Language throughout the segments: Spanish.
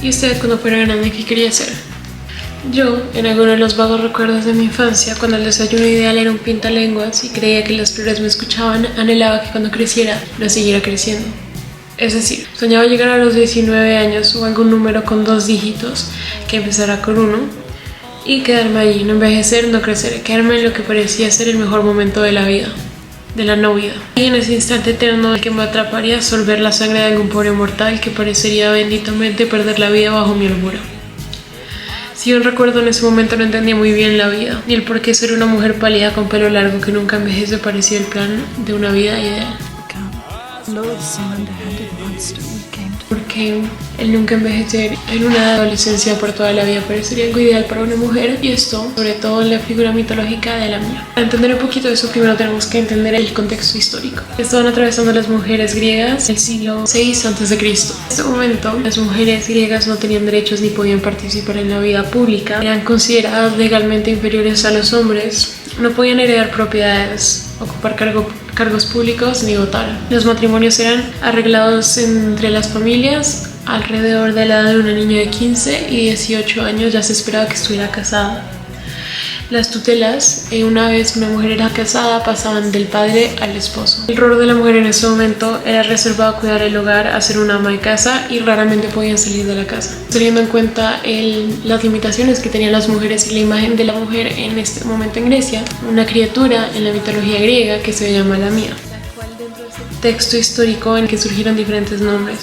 ¿Y usted cuando fuera grande qué quería ser? Yo, en alguno de los vagos recuerdos de mi infancia, cuando el desayuno ideal era un pintalenguas y creía que las flores me escuchaban, anhelaba que cuando creciera no siguiera creciendo. Es decir, soñaba llegar a los 19 años o algún número con 2 dígitos que empezara con 1 y quedarme allí, no envejecer, no crecer, quedarme en lo que parecía ser el mejor momento de la vida, de la no vida. Y en ese instante eterno el que me atraparía sorber la sangre de algún pobre mortal que parecería benditamente perder la vida bajo mi albura. Si bien recuerdo, en ese momento no entendía muy bien la vida, ni el por qué ser una mujer pálida con pelo largo que nunca envejece parecía el plan de una vida ideal. Porque el nunca envejecer en una adolescencia por toda la vida parecería algo ideal para una mujer, y esto, sobre todo en la figura mitológica de la mía. Para entender un poquito de eso, primero tenemos que entender el contexto histórico. Estaban atravesando las mujeres griegas el siglo VI a.C. En este momento, las mujeres griegas no tenían derechos ni podían participar en la vida pública, eran consideradas legalmente inferiores a los hombres, no podían heredar propiedades, ocupar cargos públicos ni votar. Los matrimonios eran arreglados entre las familias. Alrededor de la edad de una niña de 15 y 18 años ya se esperaba que estuviera casada. Las tutelas, una vez una mujer era casada, pasaban del padre al esposo. El rol de la mujer en ese momento era reservado a cuidar el hogar, a ser una ama de casa, y raramente podían salir de la casa. Teniendo en cuenta las limitaciones que tenían las mujeres y la imagen de la mujer en este momento en Grecia, una criatura en la mitología griega que se llama Lamia. Texto histórico en que surgieron diferentes nombres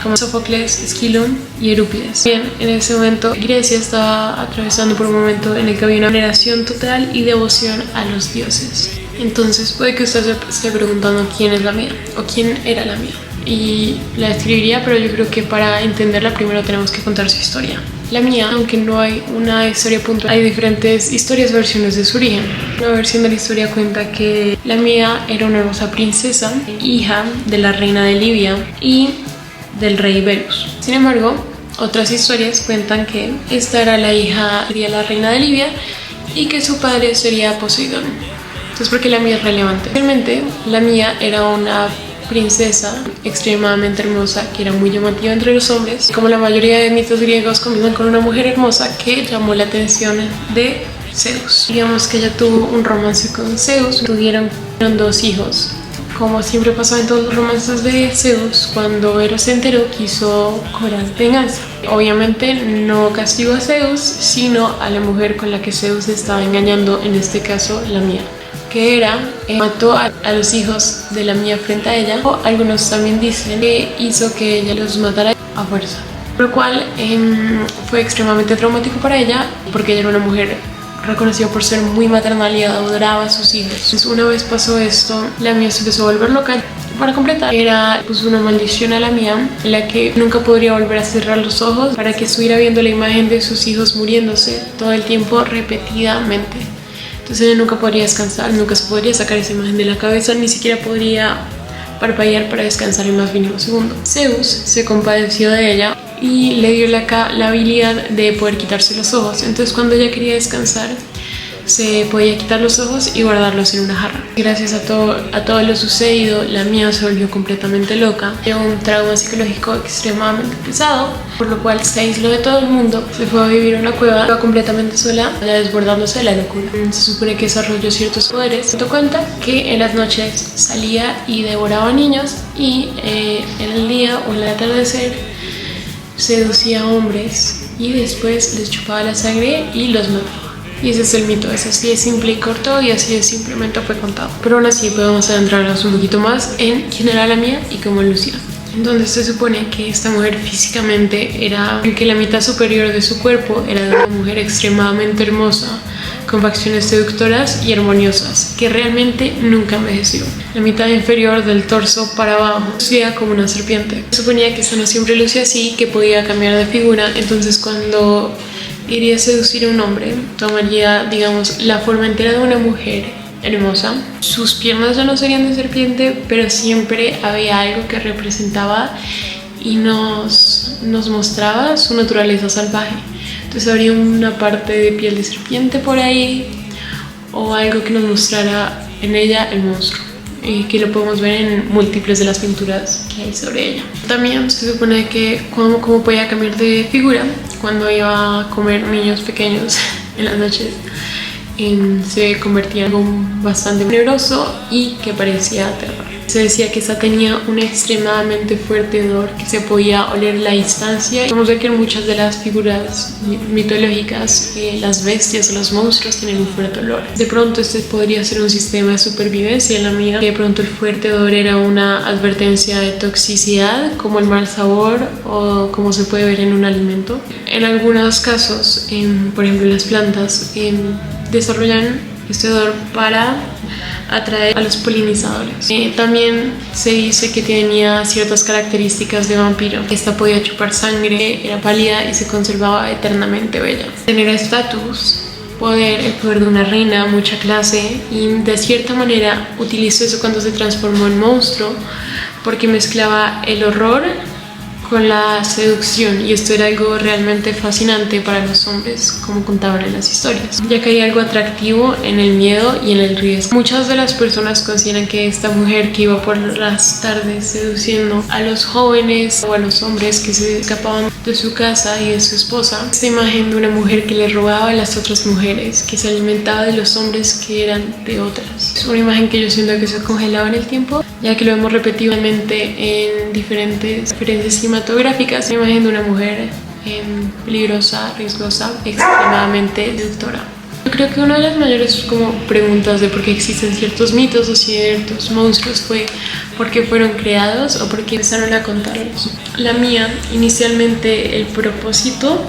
como Sófocles, Esquilón y Eurípides. Bien, en ese momento Grecia estaba atravesando por un momento en el que había una veneración total y devoción a los dioses. Entonces puede que usted se esté preguntando quién es Lamia o quién era Lamia, y la describiría, pero yo creo que para entenderla primero tenemos que contar su historia. Lamia, aunque no hay una historia puntual, hay diferentes historias, versiones de su origen. Una versión de la historia cuenta que Lamia era una hermosa princesa, hija de la reina de Libia y del rey Belus. Sin embargo, otras historias cuentan que esta era la hija de la reina de Libia y que su padre sería Poseidón. Entonces, ¿por qué Lamia es relevante? Realmente, Lamia era una princesa extremadamente hermosa que era muy llamativa entre los hombres. Como la mayoría de mitos griegos, comienzan con una mujer hermosa que llamó la atención de Zeus. Digamos que ella tuvo un romance con Zeus, tuvieron 2 hijos. Como siempre pasaba en todos los romances de Zeus, cuando Eros se enteró quiso cobrar venganza. Obviamente no castigó a Zeus, sino a la mujer con la que Zeus estaba engañando, en este caso Lamia, que era, mató a los hijos de Lamia frente a ella, o algunos también dicen que hizo que ella los matara a fuerza, lo cual fue extremadamente traumático para ella, porque ella era una mujer reconocida por ser muy maternal y adoraba a sus hijos. Entonces, una vez pasó esto, Lamia se empezó a volver loca. Para completar, puso una maldición a Lamia en la que nunca podría volver a cerrar los ojos, para que estuviera viendo la imagen de sus hijos muriéndose todo el tiempo repetidamente. Entonces ella nunca podría descansar, nunca se podría sacar esa imagen de la cabeza, ni siquiera podría parpadear para descansar el más mínimo segundo. Zeus se compadeció de ella y le dio la habilidad de poder quitarse los ojos. Entonces, cuando ella quería descansar, se podía quitar los ojos y guardarlos en una jarra. Gracias a todo lo sucedido, Lamia se volvió completamente loca. Tuvo un trauma psicológico extremadamente pesado, por lo cual se aisló de todo el mundo. Se fue a vivir en una cueva, estaba completamente sola, ya desbordándose de la locura. Se supone que desarrolló ciertos poderes. Se dio cuenta que en las noches salía y devoraba niños, y en el día o en el atardecer seducía a hombres y después les chupaba la sangre y los mataba. Y ese es el mito, es así de simple y corto, y así de simplemente fue contado. Pero aún así podemos adentrarnos un poquito más en quién era Lamia y cómo lucía. Entonces se supone que esta mujer físicamente que la mitad superior de su cuerpo era de una mujer extremadamente hermosa, con facciones seductoras y armoniosas, que realmente nunca envejeció. La mitad inferior del torso para abajo lucía como una serpiente. Se suponía que esta no siempre lucía así, que podía cambiar de figura. Entonces, cuando iría a seducir a un hombre, tomaría, digamos, la forma entera de una mujer hermosa. Sus piernas ya no serían de serpiente, pero siempre había algo que representaba y nos mostraba su naturaleza salvaje. Entonces habría una parte de piel de serpiente por ahí, o algo que nos mostrara en ella el monstruo. que lo podemos ver en múltiples de las pinturas que hay sobre ella. También se supone que como podía cambiar de figura cuando iba a comer niños pequeños en las noches, se convertía en algo bastante tenebroso y que parecía terror. Se decía que esa tenía un extremadamente fuerte hedor que se podía oler a la distancia. Podemos ver que en muchas de las figuras mitológicas las bestias o los monstruos tienen un fuerte olor. De pronto este podría ser un sistema de supervivencia en la mía, que de pronto el fuerte hedor era una advertencia de toxicidad, como el mal sabor o como se puede ver en un alimento. En algunos casos, por ejemplo las plantas, desarrollan este hedor para atraer a los polinizadores. También se dice que tenía ciertas características de vampiro. Esta podía chupar sangre, era pálida y se conservaba eternamente bella. Tener estatus, el poder de una reina, mucha clase, y de cierta manera utilizó eso cuando se transformó en monstruo, porque mezclaba el horror con la seducción, y esto era algo realmente fascinante para los hombres, como contaban en las historias, ya que hay algo atractivo en el miedo y en el riesgo. Muchas de las personas consideran que esta mujer que iba por las tardes seduciendo a los jóvenes o a los hombres que se escapaban de su casa y de su esposa, esta imagen de una mujer que le robaba a las otras mujeres, que se alimentaba de los hombres que eran de otras. Es una imagen que yo siento que se congelaba en el tiempo, ya que lo hemos repetidamente en diferentes referencias cinematográficas. Una imagen de una mujer peligrosa, riesgosa, extremadamente seductora. Yo creo que una de las mayores preguntas de por qué existen ciertos mitos o ciertos monstruos fue por qué fueron creados o por qué empezaron a contarlos. La mía, inicialmente el propósito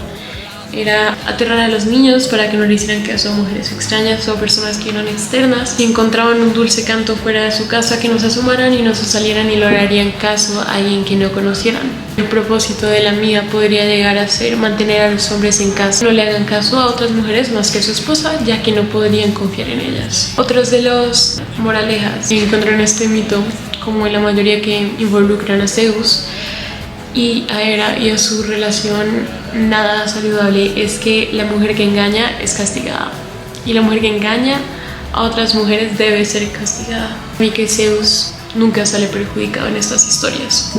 era aterrar a los niños para que no le hicieran caso a mujeres extrañas o personas que eran externas. Si encontraban un dulce canto fuera de su casa, que no se asomaran y no se salieran y le harían caso a alguien que no conocieran. El propósito de la mía podría llegar a ser mantener a los hombres en casa, no le hagan caso a otras mujeres más que a su esposa, ya que no podrían confiar en ellas. Otros de los moralejas que encontré en este mito, como en la mayoría que involucran a Zeus y a Hera y a su relación nada saludable, es que la mujer que engaña es castigada y la mujer que engaña a otras mujeres debe ser castigada, y que Zeus nunca sale perjudicado en estas historias.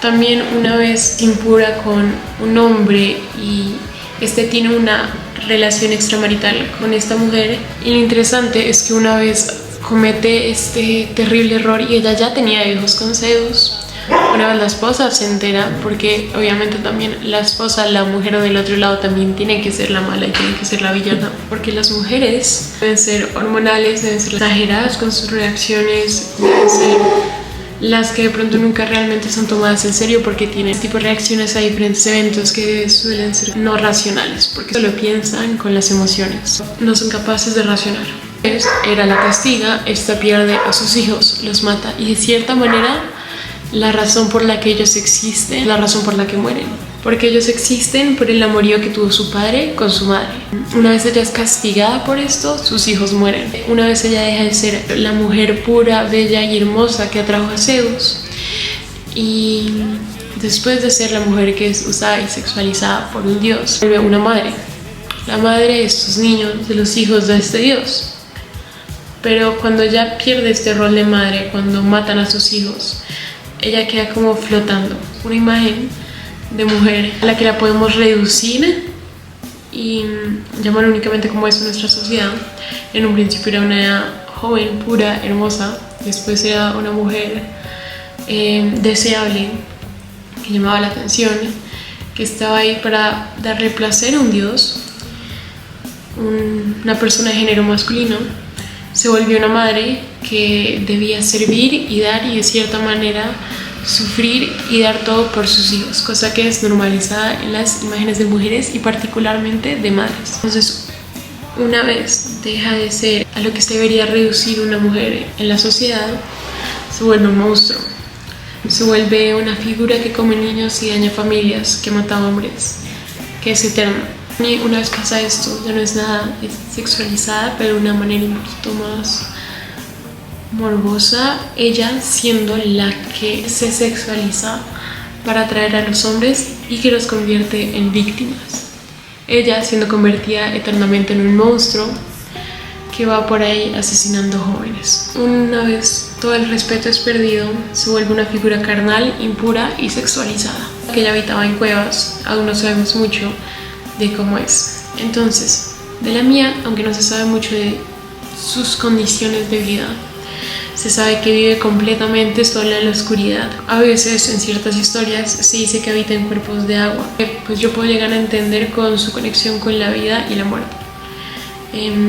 También una vez impura con un hombre y este tiene una relación extramarital con esta mujer, y lo interesante es que una vez comete este terrible error y ella ya tenía hijos con Zeus. Una vez la esposa se entera, porque obviamente también la esposa, la mujer del otro lado, también tiene que ser la mala y tiene que ser la villana, porque las mujeres deben ser hormonales, deben ser exageradas con sus reacciones, deben ser las que de pronto nunca realmente son tomadas en serio, porque tienen tipo de reacciones a diferentes eventos que suelen ser no racionales, porque solo piensan con las emociones, no son capaces de racionar. Hera la castiga, esta pierde a sus hijos, los mata, y de cierta manera la razón por la que ellos existen, la razón por la que mueren, porque ellos existen por el amorío que tuvo su padre con su madre. Una vez ella es castigada por esto, sus hijos mueren. Una vez ella deja de ser la mujer pura, bella y hermosa que atrajo a Zeus, y después de ser la mujer que es usada y sexualizada por un dios, vuelve una madre, la madre de estos niños, de los hijos de este dios. Pero cuando ella pierde este rol de madre, cuando matan a sus hijos, ella queda como flotando, una imagen de mujer a la que la podemos reducir y llamar únicamente como es nuestra sociedad. En un principio era una joven, pura, hermosa, después era una mujer deseable, que llamaba la atención, que estaba ahí para darle placer a un dios, una persona de género masculino. Se volvió una madre que debía servir y dar, y de cierta manera sufrir y dar todo por sus hijos, cosa que es normalizada en las imágenes de mujeres y particularmente de madres. Entonces, una vez deja de ser a lo que se debería reducir una mujer en la sociedad, se vuelve un monstruo, se vuelve una figura que come niños y daña familias, que mata hombres, que es eterna. Y una vez pasa esto, ya no es nada, es sexualizada, pero de una manera un poquito más morbosa, ella siendo la que se sexualiza para atraer a los hombres y que los convierte en víctimas. Ella siendo convertida eternamente en un monstruo, que va por ahí asesinando jóvenes. Una vez todo el respeto es perdido, se vuelve una figura carnal, impura y sexualizada. Que ella habitaba en cuevas, aún no sabemos mucho de cómo es. Entonces, de la mía, aunque no se sabe mucho de sus condiciones de vida, se sabe que vive completamente sola en la oscuridad. A veces en ciertas historias se dice que habita en cuerpos de agua, que pues yo puedo llegar a entender con su conexión con la vida y la muerte.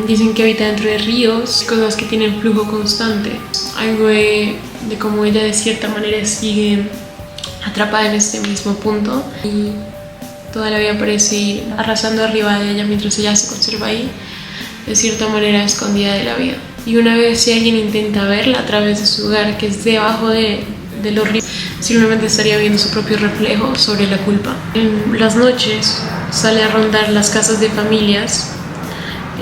Dicen que habita dentro de ríos, cosas que tienen flujo constante, algo de cómo ella de cierta manera sigue atrapada en este mismo punto y toda la vida parece ir arrasando arriba de ella mientras ella se conserva ahí, de cierta manera escondida de la vida. Y una vez si alguien intenta verla a través de su hogar, que es debajo de los ríos, simplemente estaría viendo su propio reflejo sobre la culpa. En las noches sale a rondar las casas de familias,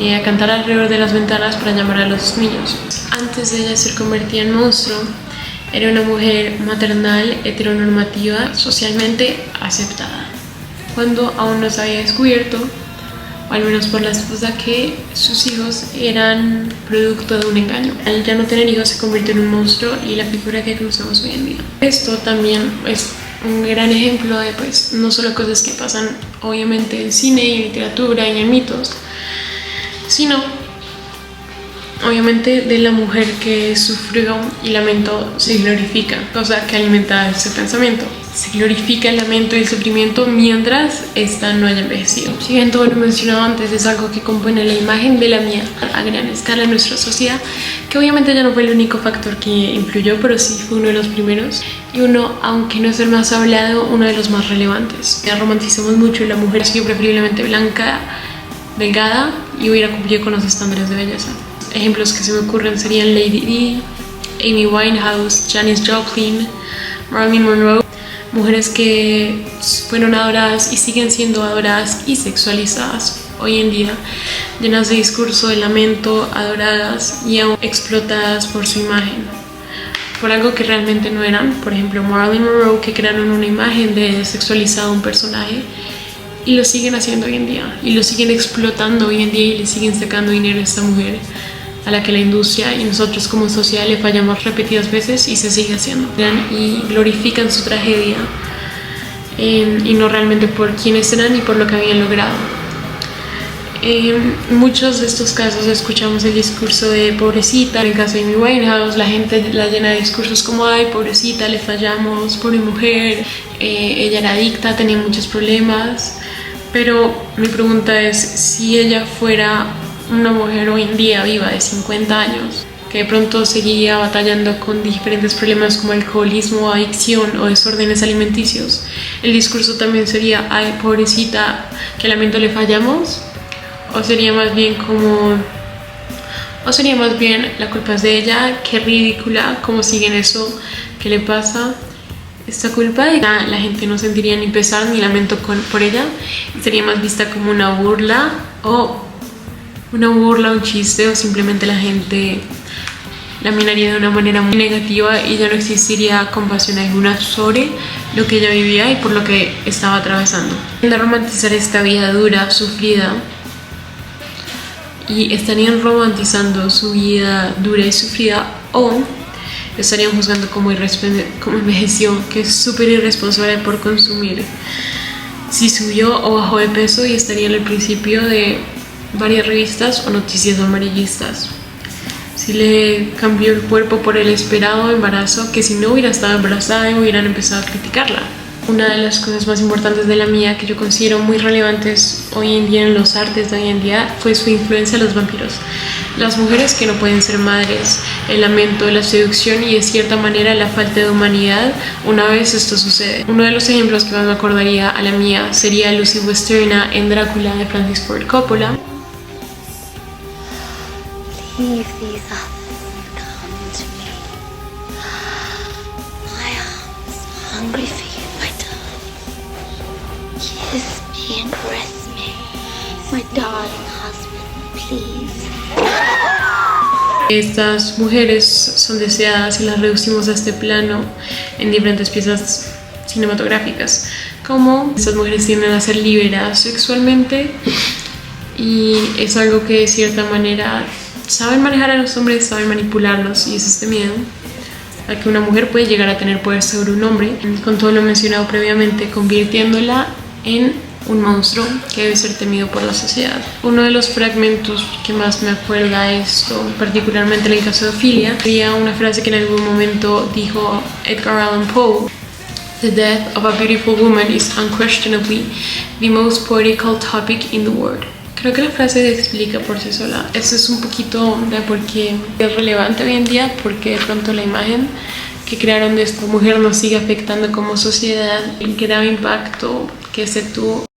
a cantar alrededor de las ventanas para llamar a los niños. Antes de ella ser convertida en monstruo, era una mujer maternal, heteronormativa, socialmente aceptada. Cuando aún no se había descubierto, o al menos por la esposa, que sus hijos eran producto de un engaño. Al ya no tener hijos se convirtió en un monstruo y la figura que conocemos hoy en día. Esto también es un gran ejemplo de pues no solo cosas que pasan obviamente en cine y en literatura y en mitos, sino obviamente de la mujer que sufrió y lamento se glorifica, cosa que alimenta ese pensamiento. Se glorifica el lamento y el sufrimiento mientras esta no haya envejecido. Si bien todo lo mencionado antes es algo que compone la imagen de la mía a gran escala en nuestra sociedad, que obviamente ya no fue el único factor que influyó, pero sí fue uno de los primeros y uno, aunque no es el más hablado, uno de los más relevantes. Ya romantizamos mucho la mujer, así que preferiblemente blanca, delgada y hubiera cumplido con los estándares de belleza. Ejemplos que se me ocurren serían Lady Di, Amy Winehouse, Janis Joplin, Marilyn Monroe, mujeres que fueron adoradas y siguen siendo adoradas y sexualizadas hoy en día, llenas de discurso de lamento, adoradas y aún explotadas por su imagen, por algo que realmente no eran. Por ejemplo, Marilyn Monroe, que crearon una imagen de sexualizado a un personaje y lo siguen haciendo hoy en día y lo siguen explotando hoy en día y le siguen sacando dinero a esta mujer a la que la industria y nosotros como sociedad le fallamos repetidas veces y se sigue haciendo, y glorifican su tragedia y no realmente por quiénes eran y por lo que habían logrado. En muchos de estos casos escuchamos el discurso de pobrecita. En el caso de Amy Winehouse, la gente la llena de discursos como ay, pobrecita, le fallamos, pobre mujer, ella era adicta, tenía muchos problemas. Pero mi pregunta es, si ella fuera una mujer hoy en día viva de 50 años, que de pronto seguiría batallando con diferentes problemas como alcoholismo, adicción o desórdenes alimenticios, ¿el discurso también sería ay, pobrecita, que lamento le fallamos? ¿O sería más bien la culpa es de ella, qué ridícula, cómo siguen eso, qué le pasa? Esta culpa de la gente no sentiría ni pesar ni lamento por ella, sería más vista como una burla, un chiste, o simplemente la gente la miraría de una manera muy negativa y ya no existiría compasión alguna sobre lo que ella vivía y por lo que estaba atravesando. De romantizar esta vida dura, sufrida, y estarían romantizando su vida dura y sufrida, o estarían juzgando como envejeció, que es súper irresponsable por consumir, si subió o bajó de peso, y estaría en el principio de varias revistas o noticias amarillistas. Si le cambió el cuerpo por el esperado embarazo, que si no hubiera estado embarazada hubieran empezado a criticarla. Una de las cosas más importantes de la mía, que yo considero muy relevantes hoy en día en los artes de hoy en día, fue su influencia en los vampiros. Las mujeres que no pueden ser madres, el lamento, la seducción y de cierta manera la falta de humanidad una vez esto sucede. Uno de los ejemplos que más me acordaría a la mía sería Lucy Westenra en Drácula de Francis Ford Coppola. Leave these others, come to me. My arms are hungry for you, my darling. Kiss me and caress me, my darling husband, please. Estas mujeres son deseadas y las reducimos a este plano en diferentes piezas cinematográficas, como estas mujeres tienden a ser liberadas sexualmente, y es algo que de cierta manera saben manejar a los hombres, saben manipularlos, y es este miedo a que una mujer puede llegar a tener poder sobre un hombre, con todo lo mencionado previamente, convirtiéndola en un monstruo que debe ser temido por la sociedad. Uno de los fragmentos que más me acuerda a esto, particularmente en el caso de Ophelia, había una frase que en algún momento dijo Edgar Allan Poe: "The death of a beautiful woman is unquestionably the most poetical topic in the world." Creo que la frase se explica por sí sola. Eso es un poquito de por qué es relevante hoy en día, porque de pronto la imagen que crearon de esta mujer nos sigue afectando como sociedad, el grave impacto que se tuvo